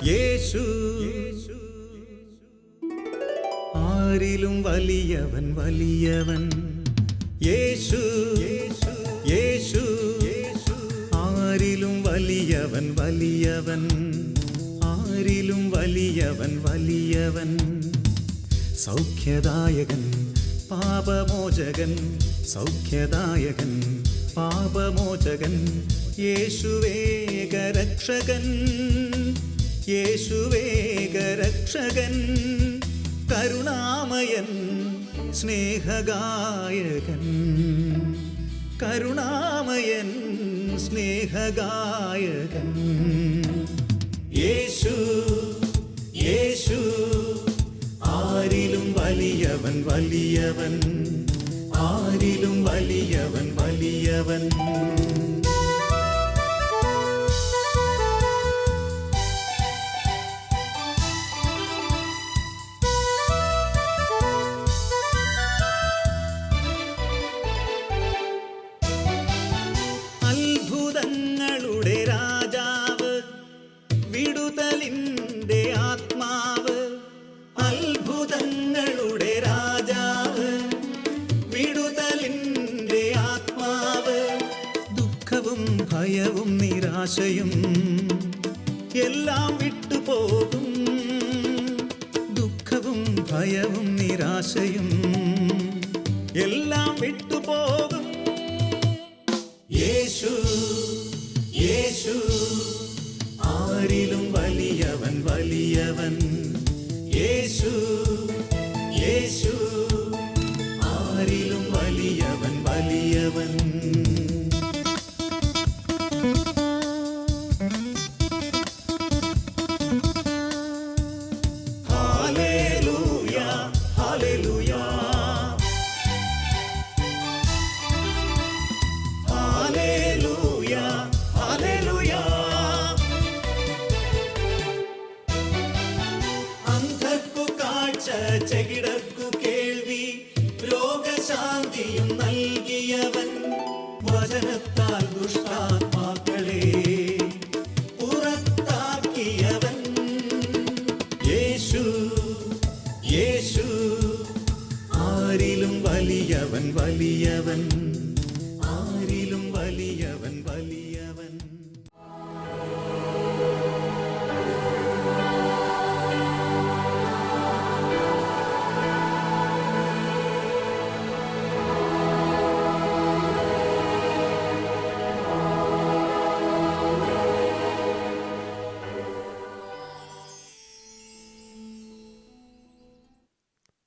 യേശു ആരിലും വലിയവൻ വലിയവൻ. യേശു യേശു ആരിലും വലിയവൻ വലിയവൻ. ആരിലും വലിയവൻ വലിയവൻ. സൗഖ്യദായകൻ പാപമോചകൻ. സൗഖ്യദായകൻ പാപമോചകൻ. യേശുവേകരക്ഷകൻ. യേശുവേകരക്ഷകൻ. കരുണാമയൻ സ്നേഹഗായകൻ. കരുണാമയൻ സ്നേഹഗായകൻ. യേശു യേശു ആരിലും വലിയവൻ വലിയവൻ. ആരിലും വലിയവൻ വലിയവൻ. അത്ഭുതങ്ങളുടെ രാജാവ്, വിടുതലിൻ്റെ ആത്മാവ്. അത്ഭുതങ്ങളുടെ രാജാവ്, വിടുതലിൻ്റെ ആത്മാവ്. ദുഃഖവും ഭയവും നിരാശയും എല്ലാം വിട്ടുപോകും. ദുഃഖവും ഭയവും നിരാശയും എല്ലാം വിട്ടുപോകും. യേശു യേശു ആരിലും വലിയവൻ വലിയവൻ. യേശു യേശു ആരിലും വലിയവൻ വലിയവൻ. ഹല്ലേലൂയ ഹല്ലേലൂയ ഹല്ലേലൂയ ഹല്ലേലൂയ. അന്ധർക്കു കാഴ്ച, ചെകിടർക്കു കേൾവി, രോഗശാന്തിയും നൽകിയവൻ. വചനത്താൽ ദുഷ്ടാത്മാക്കളെ പുറത്താക്കിയവൻ. യേശു യേശു ആരിലും വലിയവൻ വലിയവൻ. ആരിലും വലിയവൻ വലിയവൻ.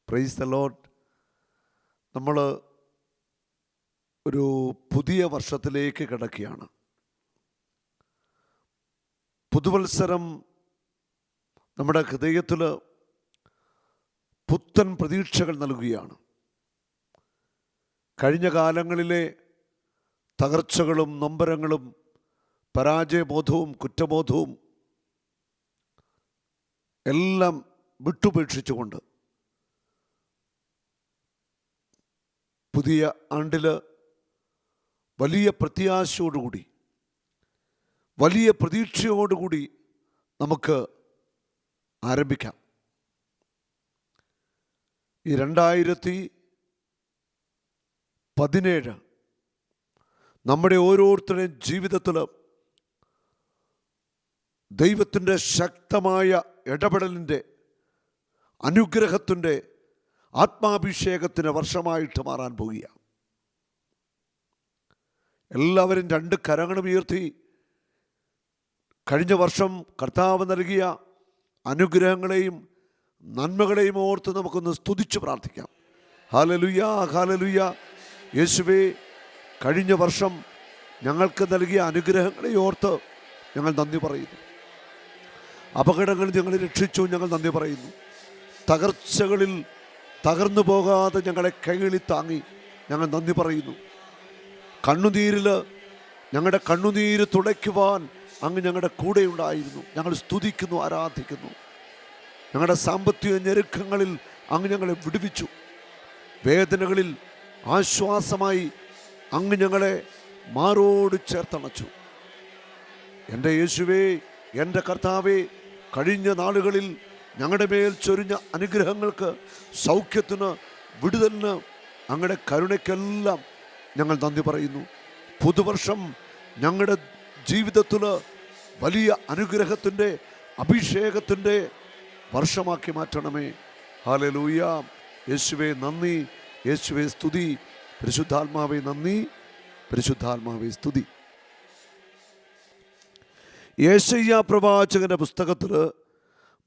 Praise the Lord. നമ്മൾ ഒരു പുതിയ വർഷത്തിലേക്ക് കിടക്കുകയാണ്. പുതുവത്സരം നമ്മുടെ ഹൃദയത്തിൽ പുത്തൻ പ്രതീക്ഷകൾ നൽകുകയാണ്. കഴിഞ്ഞ കാലങ്ങളിലെ തകർച്ചകളും നൊമ്പരങ്ങളും പരാജയബോധവും കുറ്റബോധവും എല്ലാം വിട്ടുപേക്ഷിച്ചുകൊണ്ട് പുതിയ ആണ്ടിൽ വലിയ പ്രത്യാശയോടുകൂടി വലിയ പ്രതീക്ഷയോടുകൂടി നമുക്ക് ആരംഭിക്കാം. ഈ 2017 നമ്മുടെ ഓരോരുത്തരുടെയും ജീവിതത്തിൽ ദൈവത്തിൻ്റെ ശക്തമായ ഇടപെടലിൻ്റെ അനുഗ്രഹത്തിൻ്റെ ആത്മാഭിഷേകത്തിന് വർഷമായിട്ട് മാറാൻ പോവുകയാണ്. എല്ലാവരും രണ്ട് കരങ്ങളും ഉയർത്തി കഴിഞ്ഞ വർഷം കർത്താവ് നൽകിയ അനുഗ്രഹങ്ങളെയും നന്മകളെയും ഓർത്ത് നമുക്കൊന്ന് സ്തുതിച്ച് പ്രാർത്ഥിക്കാം. Hallelujah hallelujah. യേശുവേ, കഴിഞ്ഞ വർഷം ഞങ്ങൾക്ക് നൽകിയ അനുഗ്രഹങ്ങളെ ഓർത്ത് ഞങ്ങൾ നന്ദി പറയുന്നു. അപകടങ്ങളിൽ ഞങ്ങളെ രക്ഷിച്ചു, ഞങ്ങൾ നന്ദി പറയുന്നു. തകർച്ചകളിൽ തകർന്നു പോകാതെ ഞങ്ങളെ കൈകളിൽ താങ്ങി ഞങ്ങൾ നന്ദി പറയുന്നു. കണ്ണുനീരിൽ ഞങ്ങളുടെ കണ്ണുനീര് തുടയ്ക്കുവാൻ അങ്ങ് ഞങ്ങളുടെ കൂടെ ഉണ്ടായിരുന്നു. ഞങ്ങൾ സ്തുതിക്കുന്നു, ആരാധിക്കുന്നു. ഞങ്ങളുടെ സാമ്പത്തിക ഞെരുക്കങ്ങളിൽ അങ്ങ് ഞങ്ങളെ വിടുവിച്ചു. വേദനകളിൽ ആശ്വാസമായി അങ്ങ് ഞങ്ങളെ മാറോട് ചേർത്തണച്ചു. എൻ്റെ യേശുവേ, എൻ്റെ കർത്താവേ, കഴിഞ്ഞ നാളുകളിൽ ഞങ്ങളുടെ മേൽ ചൊരിഞ്ഞ അനുഗ്രഹങ്ങൾക്ക്, സൗഖ്യത്തിന്, വിടുതലിന്, അങ്ങയുടെ കരുണയ്ക്കെല്ലാം ഞങ്ങൾ നന്ദി പറയുന്നു. പുതുവർഷം ഞങ്ങളുടെ ജീവിതത്തിൽ വലിയ അനുഗ്രഹത്തിൻ്റെ, അഭിഷേകത്തിൻ്റെ വർഷമാക്കി മാറ്റണമേ. ഹല്ലേലൂയ. യേശുവേ നന്ദി, യേശുവേ സ്തുതി. പരിശുദ്ധാത്മാവേ നന്ദി, പരിശുദ്ധാത്മാവേ സ്തുതി. യെശയ്യാ പ്രവാചകന്റെ പുസ്തകത്തിൽ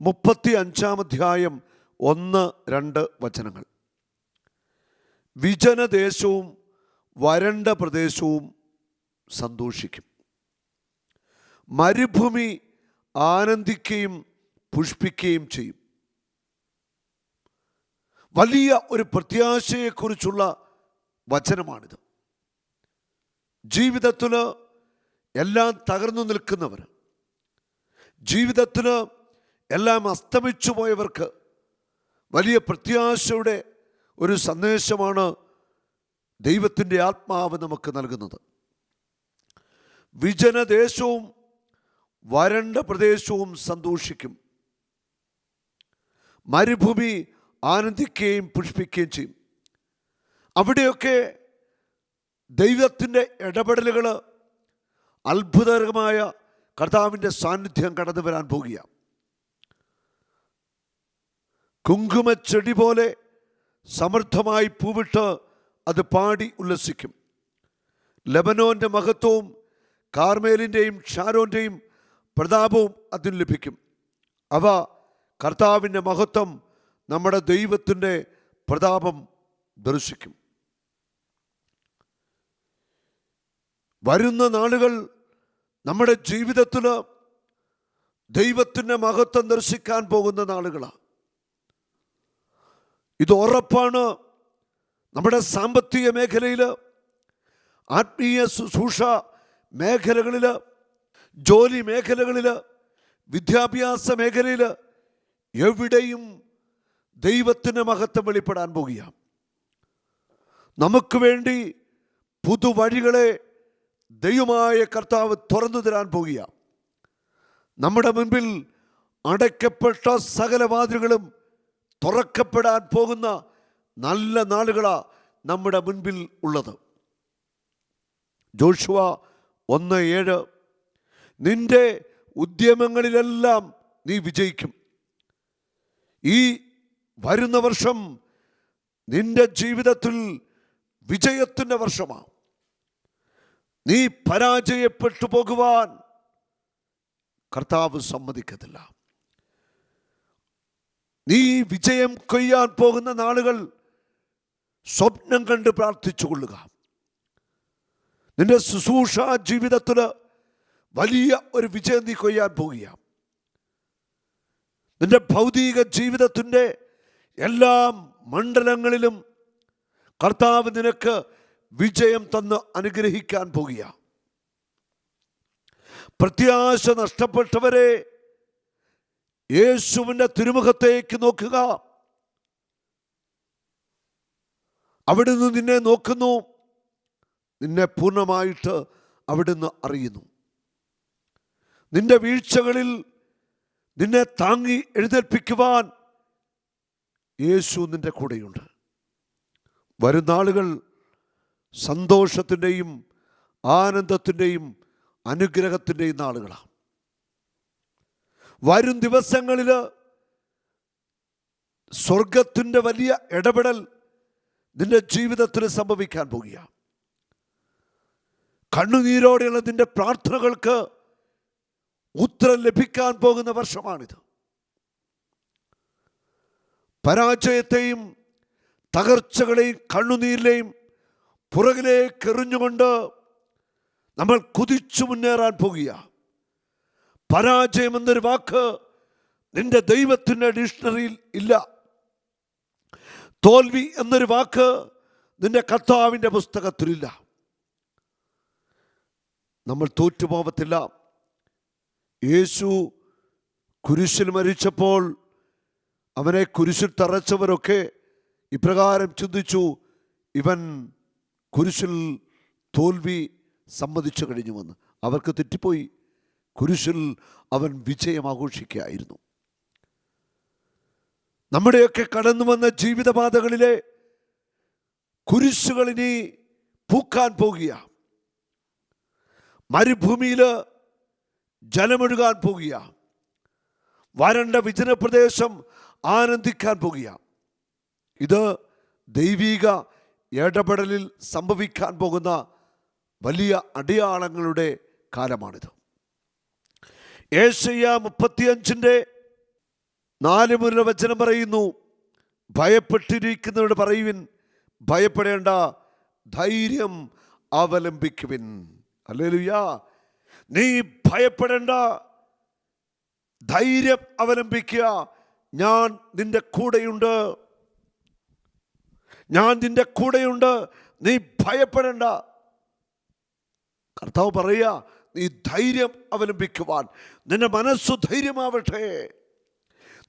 35-ാം അധ്യായം 1-2 വചനങ്ങൾ. വിജനദേശവും വരണ്ട പ്രദേശവും സന്തോഷിക്കും, മരുഭൂമി ആനന്ദിക്കുകയും പുഷ്പിക്കുകയും ചെയ്യും. വലിയ ഒരു പ്രത്യാശയെക്കുറിച്ചുള്ള വചനമാണിത്. ജീവിതത്തിൽ എല്ലാം തകർന്നു നിൽക്കുന്നവർ, ജീവിതത്തിൽ എല്ലാം അസ്തമിച്ചു പോയവർക്ക് വലിയ പ്രത്യാശയുടെ ഒരു സന്ദേശമാണ് ദൈവത്തിൻ്റെ ആത്മാവ് നമുക്ക് നൽകുന്നത്. വിജനദേശവും വരണ്ട പ്രദേശവും സന്തോഷിക്കും, മരുഭൂമി ആനന്ദിക്കുകയും പുഷ്പിക്കുകയും ചെയ്യും. അവിടെയൊക്കെ ദൈവത്തിൻ്റെ ഇടപെടലുകൾ, അത്ഭുതകരമായ കർത്താവിൻ്റെ സാന്നിധ്യം കടന്നു വരാൻ പോകുകയാണ്. കുങ്കുമച്ചെടി പോലെ സമൃദ്ധമായി പൂവിട്ട് അത് പാടി ഉല്ലസിക്കും. ലെബനോൻ്റെ മഹത്വവും കാർമേലിൻ്റെയും ഷാരോൻ്റെയും പ്രതാപവും അതിന് ലഭിക്കും. അവ കർത്താവിൻ്റെ മഹത്വം, നമ്മുടെ ദൈവത്തിൻ്റെ പ്രതാപം ദർശിക്കും. വരുന്ന നാളുകൾ നമ്മുടെ ജീവിതത്തിൽ ദൈവത്തിൻ്റെ മഹത്വം ദർശിക്കാൻ പോകുന്ന നാളുകളാണ്. ഇത് ഉറപ്പാണ്. നമ്മുടെ സാമ്പത്തിക മേഖലയിൽ, ആത്മീയ ശുശ്രൂഷ മേഖലകളിൽ, ജോലി മേഖലകളിൽ, വിദ്യാഭ്യാസ മേഖലയിൽ, എവിടെയും ദൈവത്തിൻ്റെ മഹത്വം വെളിപ്പെടാൻ പോകുകയാണ്. നമുക്ക് വേണ്ടി പുതുവഴികളെ ദൈവമായ കർത്താവ് തുറന്നു തരാൻ പോകുകയാണ്. നമ്മുടെ മുൻപിൽ അടയ്ക്കപ്പെട്ട സകല വാതിലുകളും തുറക്കപ്പെടാൻ പോകുന്ന നല്ല നാളുകളാണ് നമ്മുടെ മുൻപിൽ ഉള്ളത്. ജോഷുവ 1:7, നിന്റെ ഉദ്യമങ്ങളിലെല്ലാം നീ വിജയിക്കും. ഈ വരുന്ന വർഷം നിന്റെ ജീവിതത്തിൽ വിജയത്തിൻ്റെ വർഷമാണ്. നീ പരാജയപ്പെട്ടു പോകുവാൻ കർത്താവ് സമ്മതിക്കത്തില്ല. നീ വിജയം കൊയ്യാൻ പോകുന്ന നാളുകൾ സ്വപ്നം കണ്ട് പ്രാർത്ഥിച്ചു കൊള്ളുക. നിന്റെ ശുശ്രൂഷ ജീവിതത്തിൽ വലിയ ഒരു വിജയം നീ കൊയ്യാൻ പോകുകയാണ്. നിന്റെ ഭൗതിക ജീവിതത്തിൻ്റെ എല്ലാ മണ്ഡലങ്ങളിലും കർത്താവ് നിനക്ക് വിജയം തന്ന് അനുഗ്രഹിക്കാൻ പോകുകയാണ്. പ്രത്യാശ നഷ്ടപ്പെട്ടവരെ യേശുവിൻ്റെ തിരുമുഖത്തേക്ക് നോക്കുക. അവിടുന്ന് നിന്നെ നോക്കുന്നു, നിന്നെ പൂർണ്ണമായിട്ട് അവിടുന്ന് അറിയുന്നു. നിന്റെ വീഴ്ചകളിൽ നിന്നെ താങ്ങി എഴുന്നേൽപ്പിക്കുവാൻ യേശു നിന്റെ കൂടെയുണ്ട്. വരുന്നാളുകൾ സന്തോഷത്തിൻ്റെയും ആനന്ദത്തിൻ്റെയും അനുഗ്രഹത്തിൻ്റെയും നാളുകളാണ്. വരും ദിവസങ്ങളിൽ സ്വർഗത്തിൻ്റെ വലിയ ഇടപെടൽ നിന്റെ ജീവിതത്തിൽ സംഭവിക്കാൻ പോകുകയാണ്. കണ്ണുനീരോടെയുള്ള നിന്റെ പ്രാർത്ഥനകൾക്ക് ഉത്തരം ലഭിക്കാൻ പോകുന്ന വർഷമാണിത്. പരാജയത്തെയും തകർച്ചകളെയും കണ്ണുനീരിലെയും പുറകിലേക്ക് എറിഞ്ഞുകൊണ്ട് നമ്മൾ കുതിച്ചു മുന്നേറാൻ പോകുകയാണ്. പരാജയം എന്നൊരു വാക്ക് നിന്റെ ദൈവത്തിൻ്റെ ഡിക്ഷണറിയിൽ ഇല്ല. തോൽവി എന്നൊരു വാക്ക് നിന്റെ കർത്താവിൻ്റെ പുസ്തകത്തിലില്ല. നമ്മൾ തോറ്റുപോകത്തില്ല. യേശു കുരിശിൽ മരിച്ചപ്പോൾ അവനെ കുരിശിൽ തറച്ചവരൊക്കെ ഇപ്രകാരം ചിന്തിച്ചു, ഇവൻ കുരിശിൽ തോൽവി സമ്മതിച്ചു കഴിഞ്ഞുവെന്ന്. അവർക്ക് തെറ്റിപ്പോയി. കുരിശിൽ അവൻ വിജയം ആഘോഷിക്കുകയായിരുന്നു. നമ്മുടെയൊക്കെ കടന്നു വന്ന ജീവിതപാതകളിലെ കുരിശുകൾ ഇനി പൂക്കാൻ പോകുക. മരുഭൂമിയിൽ ജലമൊഴുകാൻ പോകുക. വരണ്ട വിജനപ്രദേശം ആനന്ദിക്കാൻ പോകുക. ഇത് ദൈവിക ഇടപെടലിൽ സംഭവിക്കാൻ പോകുന്ന വലിയ അടയാളങ്ങളുടെ കാലമാണിത്. യേശയ്യ 35:4 മുതൽ വചനം പറയുന്നു, ഭയപ്പെട്ടിരിക്കുന്നവരോട് പറയുവിൻ, ഭയപ്പെടേണ്ട, ധൈര്യം അവലംബിക്കുവിൻ. ഹല്ലേലൂയ. നീ ഭയപ്പെടേണ്ട, ധൈര്യം അവലംബിക്കുക. ഞാൻ നിന്റെ കൂടെയുണ്ട്, ഞാൻ നിന്റെ കൂടെയുണ്ട്, നീ ഭയപ്പെടേണ്ട. കർത്താവ് പറയുക, നീ ധൈര്യം അവലംബിക്കുവാൻ. നിന്റെ മനസ്സു ധൈര്യമാവട്ടെ,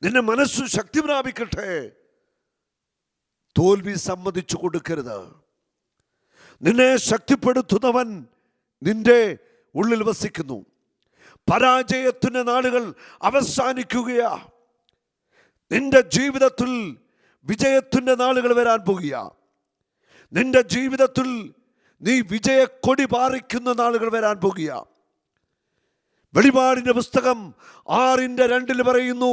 നിന്റെ മനസ്സു ശക്തി പ്രാപിക്കട്ടെ. തോൽവി സമ്മതിച്ചു കൊടുക്കരുത്. നിന്നെ ശക്തിപ്പെടുത്തുന്നവൻ നിന്റെ ഉള്ളിൽ വസിക്കുന്നു. പരാജയത്തിന്റെ നാളുകൾ അവസാനിക്കുകയാ. നിന്റെ ജീവിതത്തിൽ വിജയത്തിന്റെ നാളുകൾ വരാൻ പോകുക. നിന്റെ ജീവിതത്തിൽ നീ വിജയക്കൊടി പാറിക്കുന്ന നാളുകൾ വരാൻ പോകുക. വെളിപാടിന്റെ പുസ്തകം 6:2 പറയുന്നു,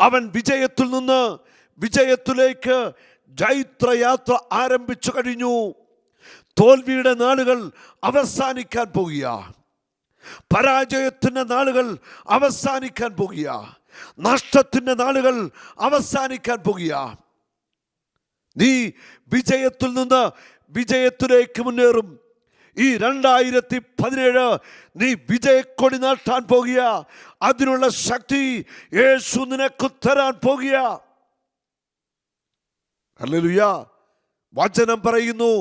അവൻ വിജയത്തിൽ നിന്ന് വിജയത്തിലേക്ക് ജൈത്രയാത്ര ആരംഭിച്ചു കഴിഞ്ഞു. തോൽവിയുടെ നാളുകൾ അവസാനിക്കാൻ പോകുക. പരാജയത്തിൻ്റെ നാളുകൾ അവസാനിക്കാൻ പോകുക. നഷ്ടത്തിൻ്റെ നാളുകൾ അവസാനിക്കാൻ പോകുക. നീ വിജയത്തിൽ നിന്ന് വിജയത്തിലേക്ക് മുന്നേറും. ഈ 2017 നീ വിജയക്കൊടി നാട്ടാൻ പോകുക. അതിനുള്ള ശക്തി യേശു നിനക്ക് തരാൻ പോകുക. ഹല്ലേലൂയ. വചനം പറയുന്നു,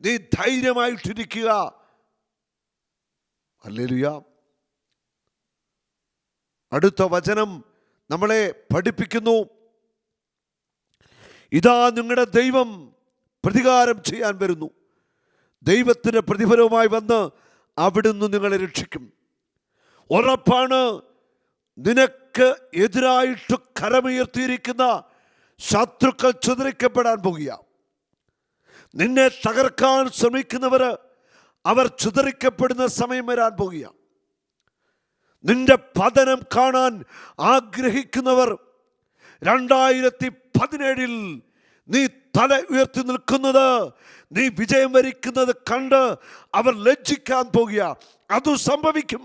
നീ ധൈര്യമായിട്ടിരിക്കുക. ഹല്ലേലൂയ. അടുത്ത വചനം നമ്മളെ പഠിപ്പിക്കുന്നു, ഇതാ നിങ്ങളുടെ ദൈവം പ്രതികാരം ചെയ്യാൻ വരുന്നു. ദൈവത്തിൻ്റെ പ്രതിഫലവുമായി വന്ന് അവിടുന്ന് നിങ്ങളെ രക്ഷിക്കും. ഉറപ്പാണ്, നിനക്ക് എതിരായിട്ട് കരമുയർത്തിയിരിക്കുന്ന ശത്രുക്കൾ ചിതറിക്കപ്പെടാൻ പോകുക. നിന്നെ തകർക്കാൻ ശ്രമിക്കുന്നവർ അവർ ചിതറിക്കപ്പെടുന്ന സമയം വരാൻ പോകുക. നിന്റെ പതനം കാണാൻ ആഗ്രഹിക്കുന്നവർ 2017 നീ തല ഉയർത്തി നിൽക്കുന്നത്, നീ വിജയം വരിക്കുന്നത് കണ്ട് അവർ ലജ്ജിക്കാൻ പോകുക. അത് സംഭവിക്കും,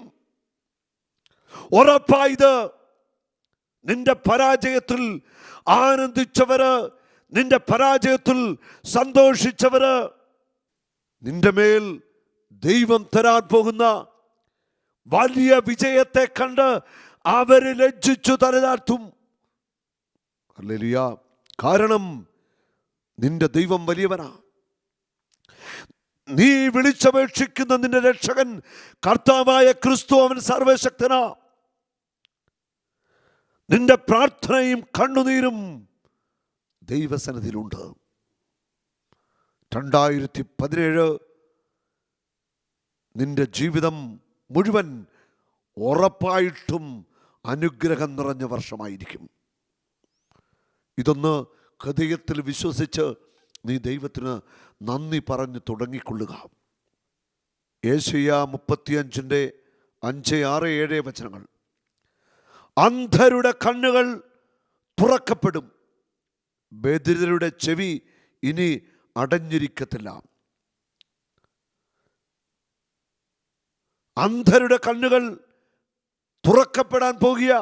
ഉറപ്പായത്. നിന്റെ പരാജയത്തിൽ ആനന്ദിച്ചവര്, നിന്റെ പരാജയത്തിൽ സന്തോഷിച്ചവര്, നിന്റെ മേൽ ദൈവം തരാൻ പോകുന്ന വലിയ വിജയത്തെ കണ്ട് അവര് ലജ്ജിച്ചു തലതാഴ്ത്തും. ഹല്ലേലൂയ. കാരണം നിന്റെ ദൈവം വലിയവനാ. നീ വിളിച്ചപേക്ഷിക്കുന്ന നിന്റെ രക്ഷകൻ കർത്താവായ ക്രിസ്തു, അവൻ സർവശക്തനാ. നിന്റെ പ്രാർത്ഥനയും കണ്ണുനീരും ദൈവസന്നിധിയിലുണ്ട്. 2017 നിന്റെ ജീവിതം മുഴുവൻ ഉറപ്പായിട്ടും അനുഗ്രഹം നിറഞ്ഞ വർഷമായിരിക്കും. ഇതൊന്ന് ഹൃദയത്തിൽ വിശ്വസിച്ച് നീ ദൈവത്തിന് നന്ദി പറഞ്ഞു തുടങ്ങിക്കൊള്ളുക. യേശയ്യ 35:5, 6, 7 വചനങ്ങൾ. അന്ധരുടെ കണ്ണുകൾ തുറക്കപ്പെടും, ബധിരരുടെ ചെവി ഇനി അടഞ്ഞിരിക്കത്തില്ല. അന്ധരുടെ കണ്ണുകൾ തുറക്കപ്പെടാൻ പോകുക.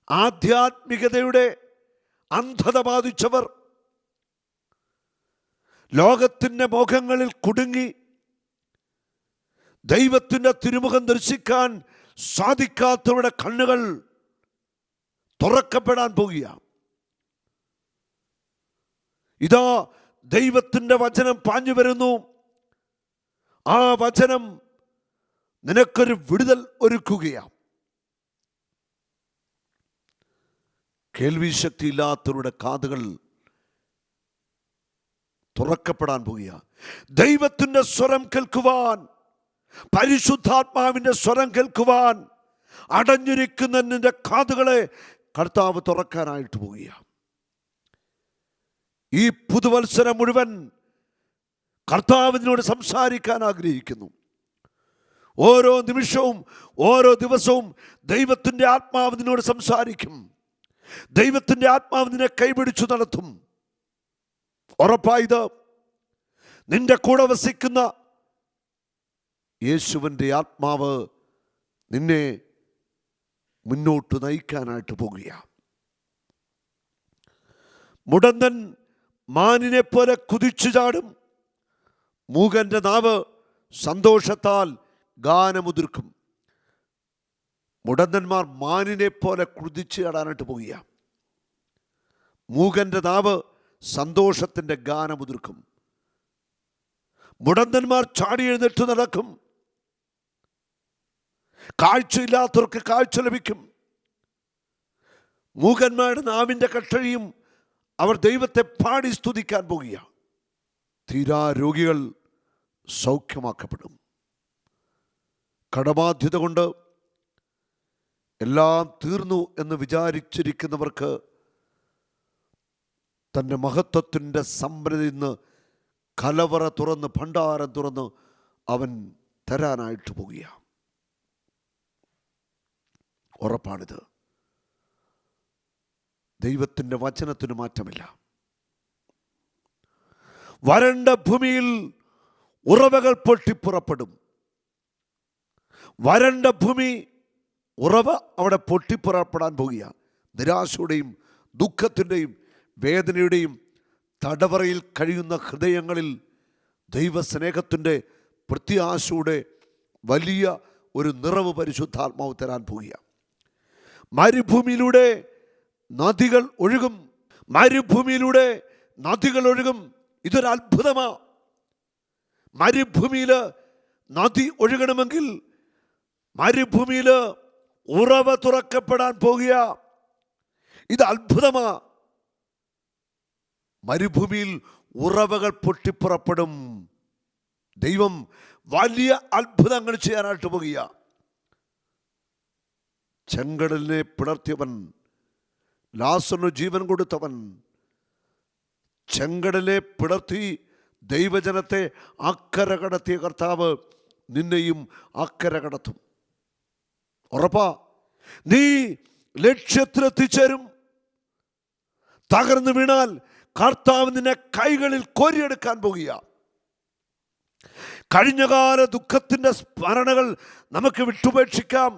ആധ്യാത്മികതയുടെ അന്ധത ബാധിച്ചവർ, ലോകത്തിൻ്റെ മോഹങ്ങളിൽ കുടുങ്ങി ദൈവത്തിൻ്റെ തിരുമുഖം ദർശിക്കാൻ സാധിക്കാത്തവരുടെ കണ്ണുകൾ തുറക്കപ്പെടാൻ പോകുക. ഇതാ ദൈവത്തിൻ്റെ വചനം പാഞ്ഞു വരുന്നു. ആ വചനം നിനക്കൊരു വിടുതൽ ഒരുക്കുകയാണ്. കേൾവി ശക്തിയില്ലാത്തവരുടെ കാതുകൾ തുറക്കപ്പെടാൻ പോകുക. ദൈവത്തിൻ്റെ സ്വരം കേൾക്കുവാൻ പരിശുദ്ധാത്മാവിൻ്റെ സ്വരം കേൾക്കുവാൻ അടഞ്ഞിരിക്കുന്ന നിന്റെ കാതുകളെ കർത്താവ് തുറക്കാനായിട്ട് പോവുകയാണ്. ഈ പുതുവത്സരം മുഴുവൻ കർത്താവിനോട് സംസാരിക്കാൻ ആഗ്രഹിക്കുന്നു. ഓരോ നിമിഷവും ഓരോ ദിവസവും ദൈവത്തിൻ്റെ ആത്മാവ് നിന്നോട് സംസാരിക്കും. ദൈവത്തിൻ്റെ ആത്മാവ് നിന്നെ കൈപിടിച്ചു നടത്തും. ഉറപ്പായത് നിന്റെ കൂടെ വസിക്കുന്ന യേശുവിൻ്റെ ആത്മാവ് നിന്നെ മുന്നോട്ട് നയിക്കാനായിട്ട് പോകുകയാണ്. മുടന്തൻ മാനിനെ പോലെ കുതിച്ചു ചാടും. മൂകന്റെ നാവ് സന്തോഷത്താൽ ഗാനമുതിർക്കും. മുടന്തന്മാർ മാനിനെ പോലെ കുതിച്ചു ചാടാനായിട്ട് പോകുകയാണ്. മൂകന്റെ നാവ് സന്തോഷത്തിൻ്റെ ഗാനമുതിർക്കും. മുടന്തന്മാർ ചാടി എഴുന്നേറ്റ് നടക്കും. കാഴ്ചയില്ലാത്തവർക്ക് കാഴ്ച ലഭിക്കും. മൂകന്മാരുടെ നാവിൻ്റെ കട്ടഴിയും അവർ ദൈവത്തെ പാടി സ്തുതിക്കാൻ പോകുകയാണ്. തീരാ രോഗികൾ സൗഖ്യമാക്കപ്പെടും. കടബാധ്യത കൊണ്ട് എല്ലാം തീർന്നു എന്ന് വിചാരിച്ചിരിക്കുന്നവർക്ക് തൻ്റെ മഹത്വത്തിൻ്റെ സമ്പന്നതയിൽ നിന്ന് കലവറ തുറന്ന് ഭണ്ഡാരം തുറന്ന് അവൻ തരാനായിട്ട് പോകുകയാണ്. ഉറപ്പാണിത്. ദൈവത്തിൻ്റെ വചനത്തിന് മാറ്റമില്ല. വരണ്ട ഭൂമിയിൽ ഉറവകൾ പൊട്ടിപ്പുറപ്പെടും. വരണ്ട ഭൂമി ഉറവ അവിടെ പൊട്ടിപ്പുറപ്പെടാൻ പോകുകയാണ്. നിരാശയുടെയും ദുഃഖത്തിൻ്റെയും വേദനയുടെയും തടവറയിൽ കഴിയുന്ന ഹൃദയങ്ങളിൽ ദൈവസ്നേഹത്തിൻ്റെ പ്രത്യാശയുടെ വലിയ ഒരു നിറവ് പരിശുദ്ധാത്മാവ് തരാൻ പോകുകയാണ്. മരുഭൂമിയിലൂടെ നദികൾ ഒഴുകും. മരുഭൂമിയിലൂടെ നദികൾ ഒഴുകും. ഇതൊരു അത്ഭുതമാണ്. മരുഭൂമിയിൽ നദി ഒഴുകണമെങ്കിൽ മരുഭൂമിയിൽ ഉറവ തുറക്കപ്പെടാൻ പോകുക. ഇത് അത്ഭുതമാണ്. മരുഭൂമിയിൽ ഉറവകൾ പൊട്ടിപ്പുറപ്പെടും. ദൈവം വലിയ അത്ഭുതങ്ങൾ ചെയ്യാനായിട്ട് പോകുക. ചെങ്കടലിനെ പിളർത്തിയവൻ, ലാസറിന് ജീവൻ കൊടുത്തവൻ, ചെങ്കടലിനെ പിളർത്തി ദൈവജനത്തെ അക്കര കടത്തിയ കർത്താവ് നിന്നെയും അക്കര കടത്തും. ഉറപ്പാ. നീ ലക്ഷ്യത്തിലെത്തിച്ചേരും. തകർന്നു വീണാൽ കർത്താവ് നിന്നെ കൈകളിൽ കോരിയെടുക്കാൻ പോകുക. കഴിഞ്ഞകാല ദുഃഖത്തിൻ്റെ സ്മരണകൾ നമുക്ക് വിട്ടുപേക്ഷിക്കാം.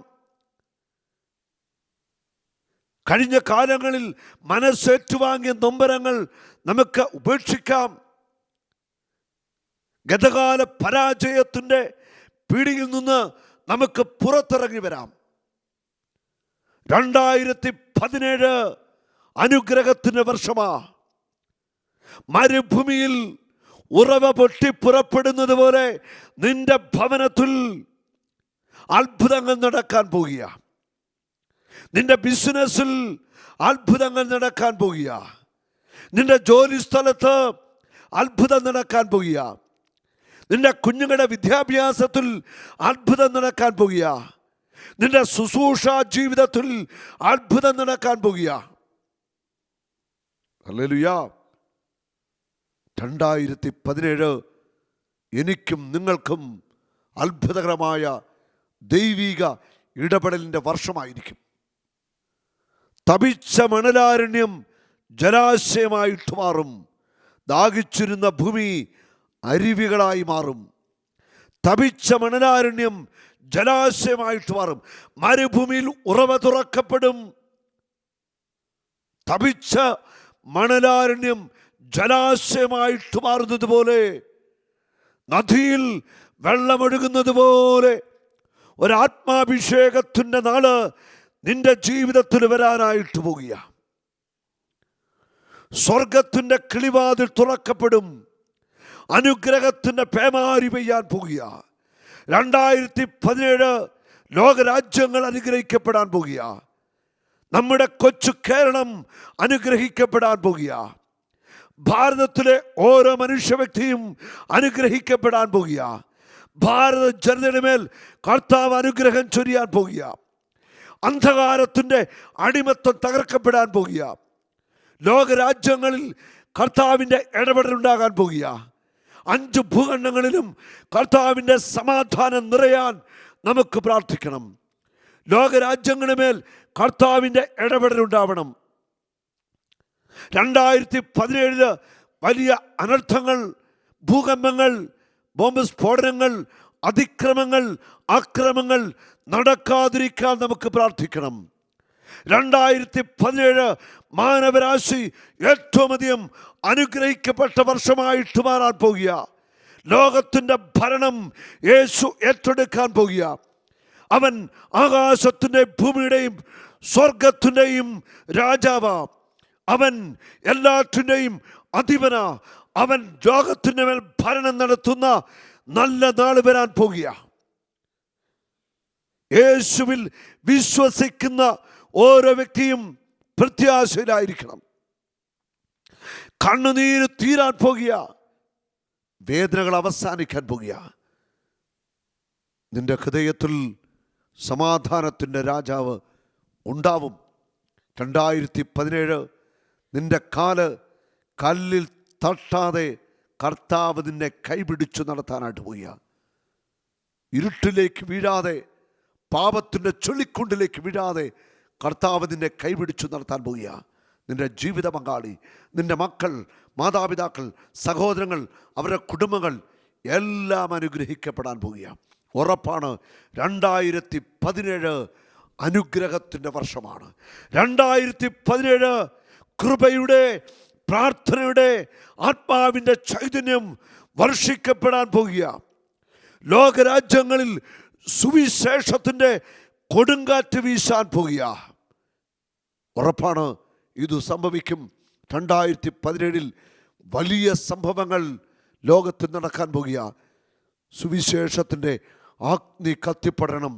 കഴിഞ്ഞ കാലങ്ങളിൽ മനസ്സേറ്റുവാങ്ങിയ നൊമ്പരങ്ങൾ നമുക്ക് ഉപേക്ഷിക്കാം. ഗതകാല പരാജയത്തിൻ്റെ പിടിയിൽ നിന്ന് നമുക്ക് പുറത്തിറങ്ങി വരാം. 2017 അനുഗ്രഹത്തിൻ്റെ വർഷമാ. മരുഭൂമിയിൽ ഉറവ പൊട്ടി പുറപ്പെടുന്നത് പോലെ നിന്റെ ഭവനത്തിൽ അത്ഭുതങ്ങൾ നടക്കാൻ പോകുക. നിന്റെ ബിസിനസ്സിൽ അത്ഭുതങ്ങൾ നടക്കാൻ പോകുക. നിന്റെ ജോലി സ്ഥലത്ത് അത്ഭുതം നടക്കാൻ പോകുക. നിന്റെ കുഞ്ഞുങ്ങളുടെ വിദ്യാഭ്യാസത്തിൽ അത്ഭുതം നടക്കാൻ പോകുക. നിന്റെ ശുശ്രൂഷ ജീവിതത്തിൽ അത്ഭുതം നടക്കാൻ പോകുക. ഹല്ലേലൂയ. 2017 എനിക്കും നിങ്ങൾക്കും അത്ഭുതകരമായ ദൈവിക ഇടപെടലിൻ്റെ വർഷമായിരിക്കും. തപിച്ച മണലാരണ്യം ജലാശയമായിട്ട് മാറും. ദാഹിച്ചിരുന്ന ഭൂമി അരുവികളായി മാറും. തപിച്ച മണലാരണ്യം ജലാശയമായിട്ട് മാറും. മരുഭൂമിയിൽ ഉറവ തുറക്കപ്പെടും. തപിച്ച മണലാരണ്യം ജലാശയമായിട്ട് മാറുന്നത് പോലെ, നദിയിൽ വെള്ളമൊഴുകുന്നത് പോലെ ഒരാത്മാഭിഷേകത്തിൻ്റെ നാള് നിന്റെ ജീവിതത്തിൽ വരാനായിട്ട് പോകുക. സ്വർഗത്തിൻ്റെ കിളിവാതിൽ തുറക്കപ്പെടും. അനുഗ്രഹത്തിൻ്റെ പേമാരി പെയ്യാൻ പോകുക. 2017 ലോകരാജ്യങ്ങൾ അനുഗ്രഹിക്കപ്പെടാൻ പോകുക. നമ്മുടെ കൊച്ചു കേരളം അനുഗ്രഹിക്കപ്പെടാൻ പോകുക. ഭാരതത്തിലെ ഓരോ മനുഷ്യ വ്യക്തിയും അനുഗ്രഹിക്കപ്പെടാൻ പോകുക. ഭാരത ജനതയുടെ മേൽ കർത്താവ് അനുഗ്രഹം ചൊരിയാൻ പോകുക. അന്ധകാരത്തിൻ്റെ അടിമത്തം തകർക്കപ്പെടാൻ പോകുക. ലോകരാജ്യങ്ങളിൽ കർത്താവിൻ്റെ ഇടപെടലുണ്ടാകാൻ പോകുക. 5 ഭൂഖണ്ഡങ്ങളിലും കർത്താവിൻ്റെ സമാധാനം നിറയാൻ നമുക്ക് പ്രാർത്ഥിക്കണം. ലോകരാജ്യങ്ങളുടെ മേൽ കർത്താവിൻ്റെ ഇടപെടലുണ്ടാവണം. 2017 വലിയ അനർത്ഥങ്ങൾ, ഭൂകമ്പങ്ങൾ, ബോംബ് സ്ഫോടനങ്ങൾ, അതിക്രമങ്ങൾ, അക്രമങ്ങൾ നടക്കാതിരിക്കാൻ നമുക്ക് പ്രാർത്ഥിക്കണം. 2017 മാനവരാശി ഏറ്റവും അധികം അനുഗ്രഹിക്കപ്പെട്ട വർഷമായിട്ട് മാറാൻ പോകുക. ലോകത്തിൻ്റെ ഭരണം യേശു ഏറ്റെടുക്കാൻ പോകുക. അവൻ ആകാശത്തിൻ്റെ ഭൂമിയുടെയും സ്വർഗത്തിൻ്റെയും രാജാവ്. അവൻ എല്ലാറ്റിൻ്റെയും അധിപന. അവൻ ലോകത്തിൻ്റെ മേൽ ഭരണം നടത്തുന്ന നല്ല നാൾ വരാൻ പോകുക. യേശുവിൽ വിശ്വസിക്കുന്ന ഓരോ വ്യക്തിയും പ്രത്യാശയിലായിരിക്കണം. കണ്ണുനീര് തീരാൻ പോകുക. വേദനകൾ അവസാനിക്കാൻ പോകുക. നിന്റെ ഹൃദയത്തിൽ സമാധാനത്തിൻ്റെ രാജാവ് ഉണ്ടാവും. 2017 നിന്റെ കാല് കല്ലിൽ തട്ടാതെ കർത്താവ് നിന്നെ കൈപിടിച്ചു നടത്താനായിട്ട് പോവുക. ഇരുട്ടിലേക്ക് വീഴാതെ, പാപത്തിൻ്റെ ചുള്ളിക്കുണ്ടിലേക്ക് വീഴാതെ കർത്താവ് നിന്നെ കൈപിടിച്ചു നടത്താൻ പോവുക. നിന്റെ ജീവിത പങ്കാളി, നിന്റെ മക്കൾ, മാതാപിതാക്കൾ, സഹോദരങ്ങൾ, അവരുടെ കുടുംബങ്ങൾ എല്ലാം അനുഗ്രഹിക്കപ്പെടാൻ പോവുക. ഉറപ്പാണ്. 2017 അനുഗ്രഹത്തിൻ്റെ വർഷമാണ്. 2017 കൃപയുടെ, പ്രാർത്ഥനയുടെ, ആത്മാവിൻ്റെ ചൈതന്യം വർഷിക്കപ്പെടാൻ പോകുക. ലോകരാജ്യങ്ങളിൽ സുവിശേഷത്തിൻ്റെ കൊടുങ്കാറ്റ് വീശാൻ പോകുക. ഉറപ്പാണ്, ഇത് സംഭവിക്കും. 2017 വലിയ സംഭവങ്ങൾ ലോകത്ത് നടക്കാൻ പോകുക. സുവിശേഷത്തിൻ്റെ അഗ്നി കത്തിപ്പടരണം.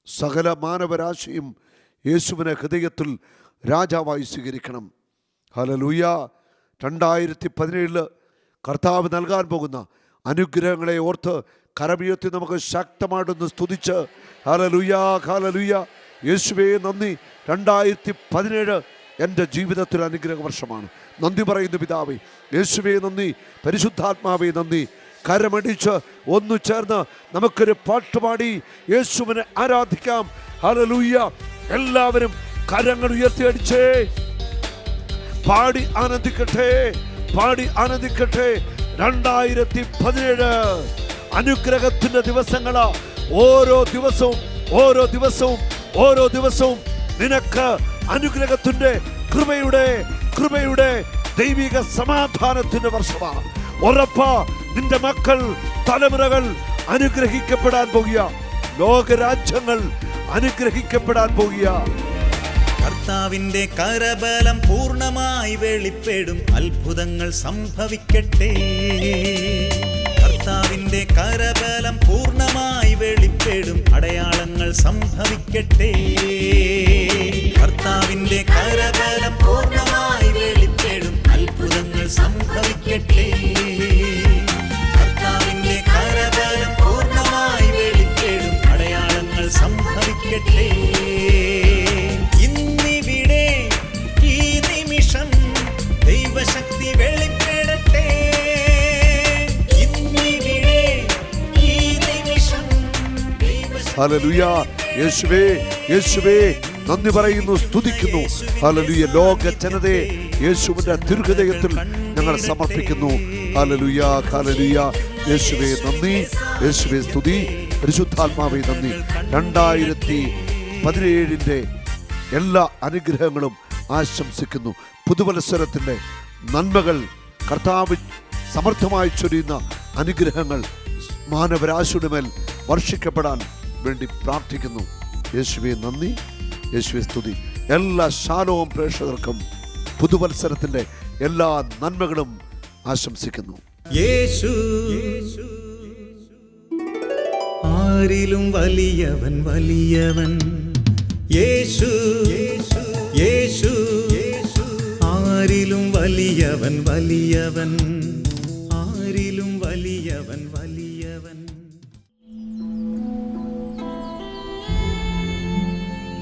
സകല മാനവരാശിയും യേശുവിനെ ഹൃദയത്തിൽ രാജാവായി സ്വീകരിക്കണം. ഹല്ലേലൂയ. 2017 കർത്താവ് നൽകാൻ പോകുന്ന അനുഗ്രഹങ്ങളെ ഓർത്ത് കരമുയർത്തി നമുക്ക് ശക്തമായിട്ടൊന്ന് സ്തുതിച്ച് ഹല്ലേലൂയ, ഹല്ലേലൂയ. യേശുവേ നന്ദി. 2017 എൻ്റെ ജീവിതത്തിൽ അനുഗ്രഹ വർഷമാണ്. നന്ദി പറയുന്നു പിതാവേ. യേശുവേ നന്ദി. പരിശുദ്ധാത്മാവേ നന്ദി. കരമടിച്ച് ഒന്നു ചേർന്ന് നമുക്കൊരു പാട്ടുപാടി യേശുവിനെ ആരാധിക്കാം. ഹല്ലേലൂയ. എല്ലാവരും കരങ്ങൾ ഉയർത്തിയടിച്ചേ. പാടി ആനന്ദിക്കട്ടെ, പാടി ആനന്ദിക്കട്ടെ. 2017 അനുഗ്രഹത്തിൻ്റെ ദിവസങ്ങളാ. ഓരോ ദിവസവും ഓരോ ദിവസവും ഓരോ ദിവസവും നിനക്ക് അനുഗ്രഹത്തിൻ്റെ, കൃപയുടെ ദൈവിക സമാധാനത്തിൻ്റെ വർഷമാണ്. ഉറപ്പാ, നിന്റെ മക്കൾ, തലമുറകൾ അനുഗ്രഹിക്കപ്പെടാൻ പോകുക. ലോകരാജ്യങ്ങൾ അനുഗ്രഹിക്കപ്പെടാൻ പോകുക. കർത്താവിന്റെ കരബലം പൂർണ്ണമായി വെളിപ്പെടും. അത്ഭുതങ്ങൾ സംഭവിക്കട്ടെ. കർത്താവിന്റെ കരബലം പൂർണ്ണമായി വെളിപ്പെടും. അടയാളങ്ങൾ സംഭവിക്കട്ടെ. കർത്താവിന്റെ കരബലം പൂർണ്ണമായി വെളിപ്പെടും. അത്ഭുതങ്ങൾ സംഭവിക്കട്ടെ. കർത്താവിന്റെ കരബലം പൂർണ്ണമായി വെളിപ്പെടും. അടയാളങ്ങൾ സംഭവിക്കട്ടെ. ഇന്നിവിടെ ഈ നിമിഷം ദൈവശക്തി വെളിപ്പെടട്ടെ. ഇന്നിവിടെ ഈ നിമിഷം ഹല്ലേലൂയ. യേശുവേ, യേശുവേ നന്ദി പറയുന്നു, സ്തുതിക്കുന്നു. ഹല്ലേലൂയ. ലോക ജനതയെ യേശുവിന്റെ തിരുഹൃദയത്തിൽ ഞങ്ങൾ സമർപ്പിക്കുന്നു. Hallelujah, hallelujah. യേശുവേ നന്ദി, യേശുവേ സ്തുതി. പരിശുദ്ധാത്മാവേ നന്ദി. 2017 എല്ലാ അനുഗ്രഹങ്ങളും ആശംസിക്കുന്നു. പുതുവത്സരത്തിൻ്റെ നന്മകൾ, കർത്താവ് സമർത്ഥമായി ചൊരിയുന്ന അനുഗ്രഹങ്ങൾ മാനവരാശിയുടെ മേൽ വർഷിക്കപ്പെടാൻ വേണ്ടി പ്രാർത്ഥിക്കുന്നു. യേശുവേ നന്ദി, യേശുവേ സ്തുതി. എല്ലാ ശാലോം പ്രേക്ഷകർക്കും പുതുവത്സരത്തിൻ്റെ എല്ലാ നന്മകളും ആശംസിക്കുന്നു. യേശു ആരിലും വലിയവൻ, വലിയവൻ. യേശു യേശു ആരിലും വലിയവൻ, വലിയവൻ. ആരിലും വലിയവൻ, വലിയവൻ.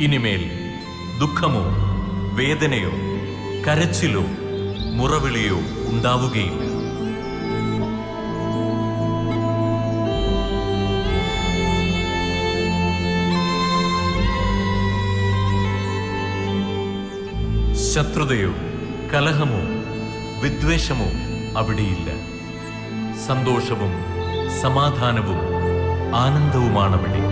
ഇനിമേൽ ദുഃഖമോ വേദനയോ കരച്ചിലോ മുറവിളിയോ ഉണ്ടാവുകയില്ല. ശത്രുതയോ കലഹമോ വിദ്വേഷമോ അവിടെയില്ല. സന്തോഷവും സമാധാനവും ആനന്ദവുമാണവിടെ.